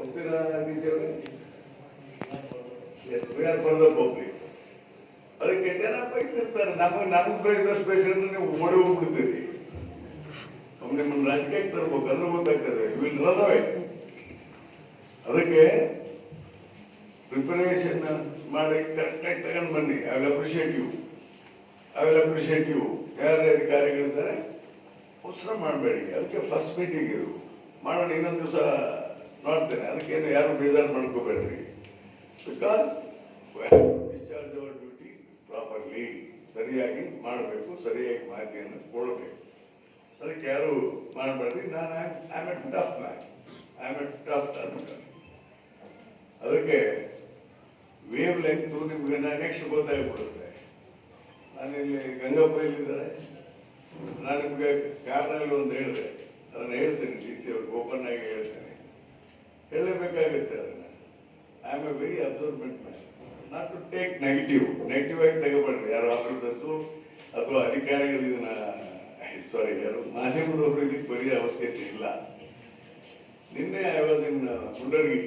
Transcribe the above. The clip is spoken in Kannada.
ಒಪ್ತೀರಾ teacher? Yes, we are for the public. ಅದಕ್ಕೆ ಜನ ಬೈತಿರ್ತಾರೆ, ನಮಗೆ ಬೈದಷ್ಟು ಪೇಷಂಟ್ ನೀವು ಓಡಿ ಹೋಗ್ಬಿಡ್ತೀರಿ. ನಿಮ್ಮನ್ನು ರಾಜಕೀಯಕ್ಕೆ ತರ್ಬೇಕು, ಅದ್ರ ಗೊತ್ತಾಗ್ತದೆ. Will run away. ಅದಕ್ಕೆ ಪ್ರಿಪರೇಷನ್ ಮಾಡಿ ಕರೆಕ್ಟಾಗಿ ತಗೊಂಡು ಬನ್ನಿ. I will appreciate you. ಯಾರೇ ಅಧಿಕಾರಿಗಳಿದ್ದಾರೆ ಉತ್ಸವ ಮಾಡಬೇಡಿ. ಅದಕ್ಕೆ ಫಸ್ಟ್ ಮೀಟಿಂಗ್ ಇದು ಮಾಡೋಣ. ಇನ್ನೊಂದು ದಿವಸ ನೋಡ್ತೇನೆ. ಅದಕ್ಕೇನು ಯಾರು ಬೇಜಾರು ಮಾಡ್ಕೋಬೇಡ್ರಿ. Because discharge our duty properly. ಸರಿಯಾಗಿ ಮಾಡಬೇಕು, ಸರಿಯಾಗಿ ಮಾಹಿತಿಯನ್ನು ಕೊಡಬೇಕು. ಅದಕ್ಕೆ ಯಾರು ಮಾಡಬೇಡ್ರಿ. ನಾನು I am a tough man, I am a tough tasker. ಅದಕ್ಕೆ ವೇವ್ ಲೆಂತ್ ನಿಮ್ಗೆ ನೆಕ್ಸ್ಟ್ ಗೊತ್ತಾಗ್ಬಿಡುತ್ತೆ. ನಾನಿಲ್ಲಿ ಗಂಗಪ್ಪ ಇಲ್ಲಿದ್ದಾರೆ. ನಾನು ನಿಮ್ಗೆ ಕಾರ್ನಲ್ಲಿ ಒಂದು ಹೇಳಿದೆ, ಅದನ್ನು ಹೇಳ್ತೇನೆ. ಡಿ ಸಿ ಅವ್ರಿಗೆ ಓಪನ್ ಆಗಿ ಹೇಳ್ತೇನೆ. ಹೇಳಲೇಬೇಕಾಗುತ್ತೆ ಅದನ್ನು. I am a very observant man. Not to take negative ಆಗಿ ತಗೋಬೇಡ್ರಿ. ಯಾರು ಆಫೀಸರ್ಸು ಅಥವಾ ಅಧಿಕಾರಿಗಳು ಇದನ್ನ ಯಾರು ಮಾಧ್ಯಮದವರು ಇದಕ್ಕೆ ಬರೆಯೋ ಅವಶ್ಯಕತೆ ಇಲ್ಲ. ನಿನ್ನೆ ಐ ವಾಸ್ ಇನ್ ಮುಂಡರಗಿ.